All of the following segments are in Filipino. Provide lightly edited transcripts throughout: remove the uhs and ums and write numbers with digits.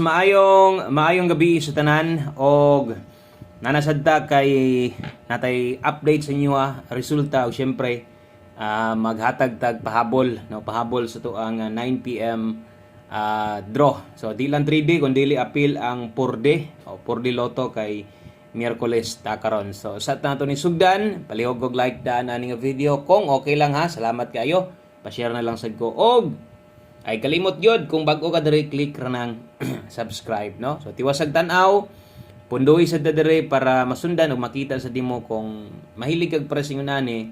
maayong gabi sa tanan og nanasadta kay natay update sa inyo resulta og syempre maghatag tag pahabol sa tuang 9 PM draw. So di lang 3D kundi appeal ang 4D o 4D Lotto kay Miyerkules ta karon. So sa nato ni sugdan, palihog og like daan ani nga video kung okay lang ha. Salamat kayo. Pa-share na lang sad ko og ay kalimot yun kung bago ka diri click ra nang subscribe no. So tiwasag tan-aw pundoy sa diri para masundan ug makita sa dimo kung mahilig kag pressing unani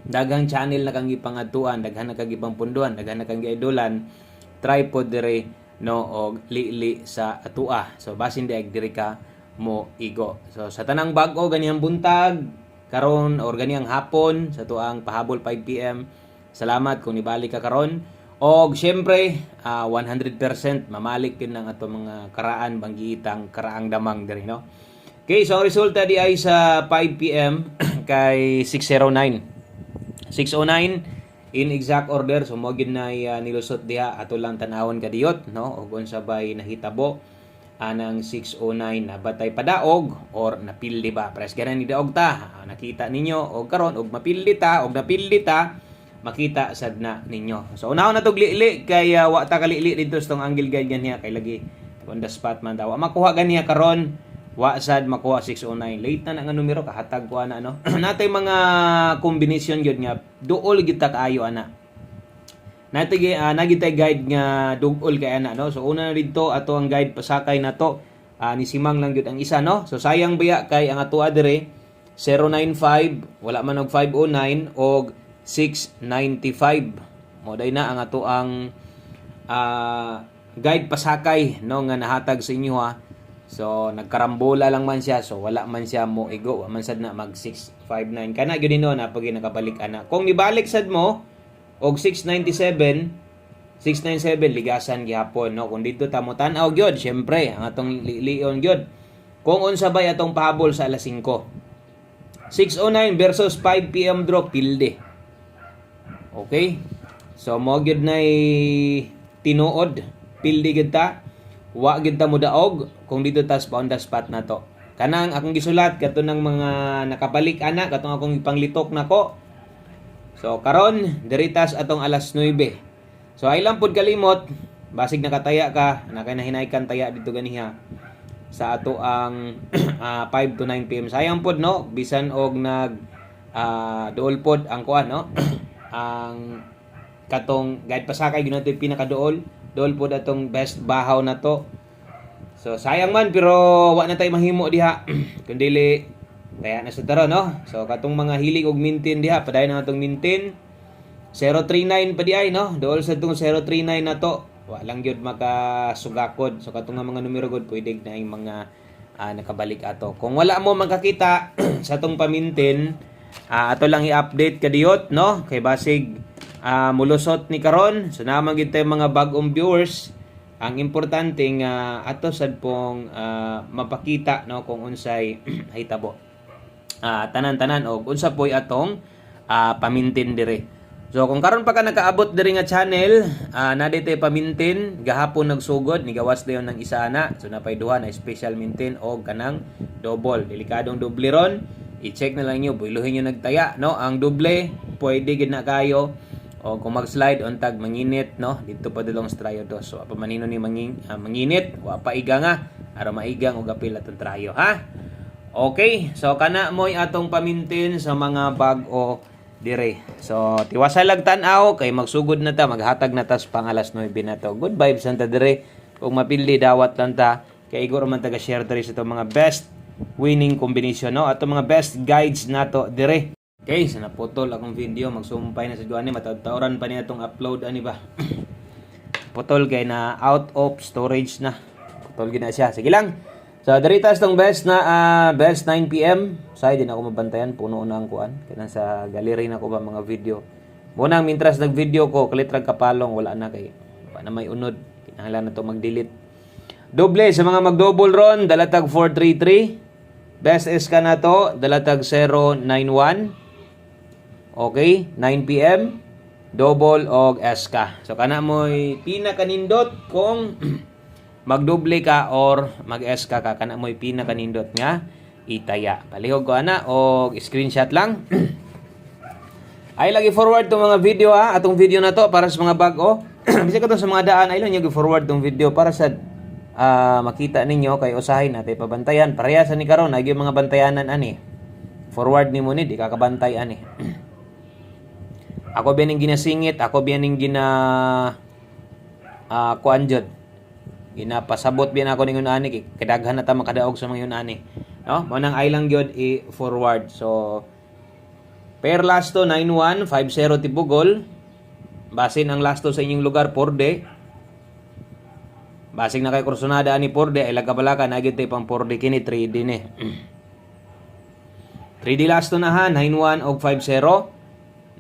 daghang channel na kang ipangatuan, daghan na kang ipangpunduan, daghan na kang idolan, try pod diri no og li sa atua. So basin diag diri ka mo igo. So sa tanang bag-o ganiyang buntag karon or ganiyang hapon sa tuang pahabol 5 PM. Salamat kung nibalik ka karon. Og syempre 100% mamalik din ng ato mga karaan banggitang karaang damang diri no. Okay, so ang resulta di ay sa 5 PM kay 609 in exact order. So mo gid na nilusot diha ato lang tanawon kadiyot no og unsabay nahitabo anang 609 na batay padaog or napildi ba pres ganan ni daog ta nakita ninyo og karon og mapildi ta og napildi ta makita sad na ninyo. So unahon na tog lili kay wa ta kalili dito sa tong angle guide ganiya kay lagi on the spot man daw. Makuha ganiya karon wa sad makuha 609. Late na nga numero kahatag ko ana no. Natay mga combination gyud nga duol gyud ta kaayo ana. Natay nagitay guide nga dugol kay ana no. So una na dito ato ang guide pasakay nato ni Simang lang gyud ang isa no. So sayang biya kay ang ato adire 095 wala man og 509 og 695 mo day na ang ato ang guide pasakay no nga nahatag sa inyo ha. So nagkarambola lang man siya, so wala man siya mo igo, wa man sad na mag 659 kana gyud no na pag nakabalik ana. Kung nibalik sad mo og 697 ligasan gihapon no. Kung dito ta mo tan-aw gyud syempre ang atong lion gyud kung unsa bay atong pahabol sa alas 5 609 versus 5 PM draw pilde. Okay? So mo gyud nay tinuod pildi gyud ta. Wa gyud ta mo daog kung dito tas pa on the spot na to. Kanang akong gisulat kato ng mga nakabalik ana katong akong ipanglitok nako. So karon diritas atong alas 9. So ay lang pud kalimot basig nakataya ka nakay nahinaykan taya dito ganiha sa ato ang 5 to 9 PM. Sayang pod no bisan og nag duol pod ang kuan no. Ang katong guide pasakay gyud nato pinakaduol pod atong best bahaw na to. So sayang man pero wa na tay mahimo diha kundili kaya na sa taro no. So katong mga hilig og mintin diha padayon na atong mintin 039 pa di ay no. Duol sa tong 039 na to wa lang gyud makasugakod. So katong mga numero gud pwede na yung mga nakabalik ato. Kung wala mo makakita sa tong pamintin ato lang i-update kadiyot no kay basig mulusot ni karon. So naman gid tay mga bag-ong viewers ang importante nga ato sad pong mapakita no kung unsay hitabo tanan-tanan og unsa poy atong pamintin dire. So kung karon pa ka nakaabot diri nga channel na tay pamintin gahapon nagsugod ni gawas dayon ng isa na. So napay duha na special mintin og kanang double delikadong doble ron. I-check na lang nyo, builuhin nyo nagtaya, no? Ang doble, pwede gid na kayo. O kung mag-slide, untag, manginit, no? Dito pa dalong strayo to. So, apa manino ni manginit, wa pa iga nga, ara maigang o gapil atong trayo, ha? Okay, so kana mo'y atong pamintin sa mga bag o dire. So, tiwasa lang tan-aw, kay magsugod na ta, maghatag na tas pang alas 9 na to. Good vibes ang ta dire. Kung mapildi, dawat lang ta. Kay igor man taga-share dire sa itong mga best winning combination no ato mga best guides nato dire. Okay, sa naputol akong video magsumpay na sa duani matawran pa niya tong upload ani ba. Putol kay na out of storage na. Putol gina siya. Sige lang. So diritas tong best na best 9 PM. Say din ako mabantayan puno na ang kuan kay sa gallery na ko ba mga video. Munang mintras nag video ko kalitrag kapalong wala na kay pa na may unod kinahanglan na to mag-delete. Doble sa mga mag-double ron dalatag 433. Best is ka na to, dalatag 091. Okay, 9 PM. Double og SK. So kana mo'y pinakanindot kung magdoble ka or mag-S ka kana mo'y pinakanindot nga itaya. Palihog ko ana og screenshot lang. Ay lagi forward tong mga video atong video na to para sa mga bag-o. Bisag ka to sa mga daan ay lang forward tong video para sa makita ninyo kay usahay natin pabantayan. Pareha sa ni karon ay mga bantayanan ani. Forward ni mo ni di ka kabantay ani. Ako biyaning ginasingit, ako biyaning kuan jud. Ginapasabot biyan ako ning ani kadaghan na ta makadaog sa mga ani. No? Mo nang ay lang gyud i-forward. So per lasto 9150 tibugol. Basin ang lasto sa inyong lugar porde. Basing na kay kursonada ani porde ay lagkabalaka na gyud tay pang porde kini 3D ni. 3D lasto na ha 91 og 50.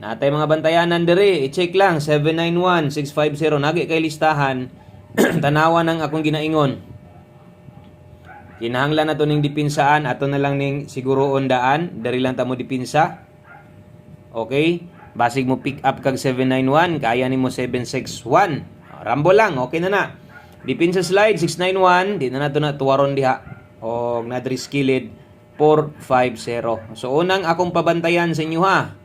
Natay mga bantayanan diri, i-check lang 791650 nagi kay listahan. Tanawan ang akong ginaingon. Kinahanglan nato ning dipinsaan, ato na lang ning siguroon daan, diri lang ta mo dipinsa. Okay? Basig mo pick up kag 791, kaya nimo 761. Rambo lang, okay na na. Dipinsa slide 691, di na nato na tuwaron diha. Og nadri skilled 450. So unang akong pabantayan sa inyo ha.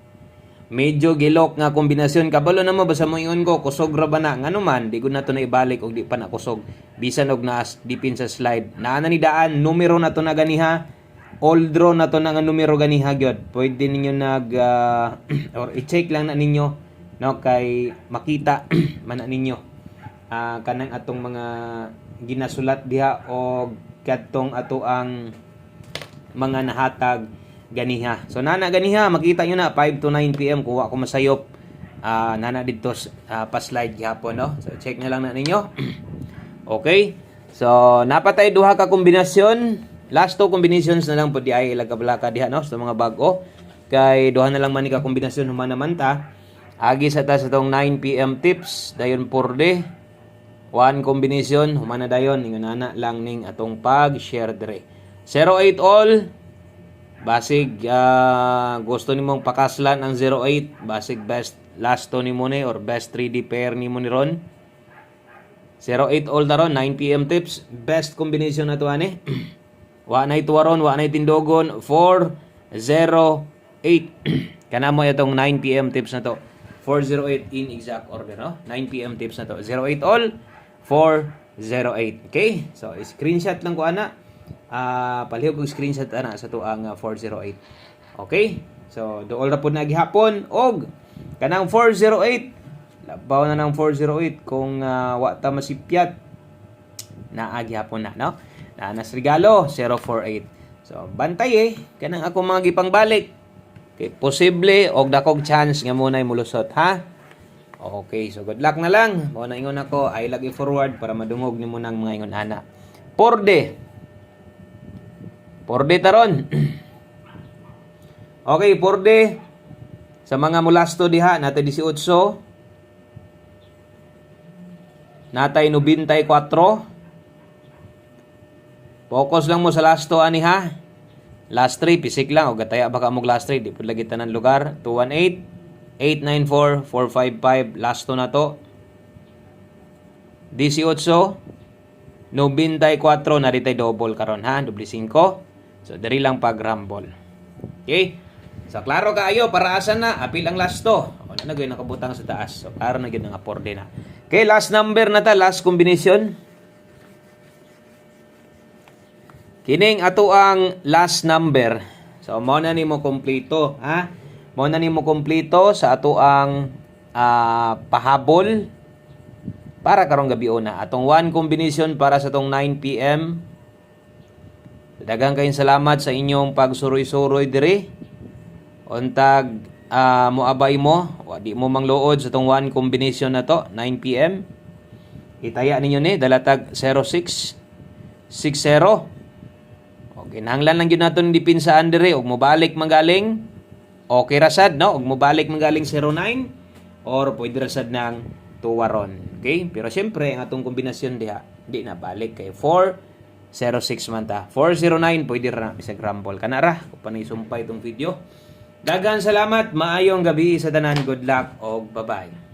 Medyo gilok nga kombinasyon. Kabalo na mo basta mo ingon ko kusog ra ba na ngano man di ko na to na ibalik og di pa na kusog bisan og naas dipin sa slide naana ni daan numero na to na ganiha all draw na to na nga numero ganiha gyud pwede ninyo nag or i-check lang na ninyo no kay makita man na ninyo kanang atong mga ginasulat diha og kadtong ato ang mga nahatag ganiha. So nana ganiha makita nyo na 5 to 9 PM kuha ko masayop nana dito pa slide gihapon no. So check na lang na ninyo. Okay. So napatay duha ka kombinasyon. Last two combinations na lang pud di ay ilagkabalaka diha no sa mga bag-o. Kay duha na lang man ni ka kombinasyon human naman ta. Agi sa ta sa tong 9 PM tips dayon purde. One combination human na dayon ingon ana lang ning atong pag-share dire. 08 all basig gusto nimong pakaslan ang 08 basig best last to nimo ni or best 3D pair nimo ni ron 08 all na ron 9 PM tips best combination na to ani wa nay tuwaron wa nay tindogon 408 kana mo itong 9 PM tips na to 408 in exact order no 9 PM tips na to 08 all 408 okay so screenshot lang ko ana palihog og screenshot ana sa tuang 408. Okay? So dool ra pud na gihapon og kanang 408 labaw na ng 408 kung wa ta masipyat naa gihapon na no. Na nas regalo 048. So bantay kanang ako mga gipangbalik. Okay, posible og dakog chance nga mo nay mulusot ha. Okay, so good luck na lang. Mo na ingon ako ay lagi forward para madungog nimo nang mga ingon ana. Porde taron. Okay, porde. Sa mga mulasto diha, natay 18. Natay 94. Focus lang mo sa lasto ani ha. Last 3, pisik lang. O gataya baka mong last 3. Di po lagi tanan lugar. 218, 894, 455. Lasto na to. 18. 94 na ritay double karon ha. Doble 5. So, dari lang pag-rumble. Okay? So, klaro kaayo, para asan na, apil ang last to. O, na nagawin nakabutang sa taas. So, klaro na yun ang aporde na. Okay, last number na ta, last combination. Kining ato ang last number. So, mo na ni mo kompleto, ha? Mo na ni mo kompleto sa ato ang pahabol para karong gabi una. Atong one combination para sa tong 9 PM. Daghang kayong salamat sa inyong pagsuroy-suroy dire. Untag moabay mo, wa di mo mangluod sa tong one combination na to, 9 PM. Itaya ninyo ni dalatag 0660. Okay, nahanglan lang gyud naton dipinsaan dire ug mobalik manggaling okay rasad no, ug mobalik manggaling 09 or pwede rasad ng tuwaron. Okay? Pero syempre ang atong kombinasyon diha di na balik kay 406 man ta. 409 pwede ra bisag rumble kanara kung panay sumpay itong video. Daghang salamat, maayong gabi sa tanan, good luck og bye-bye.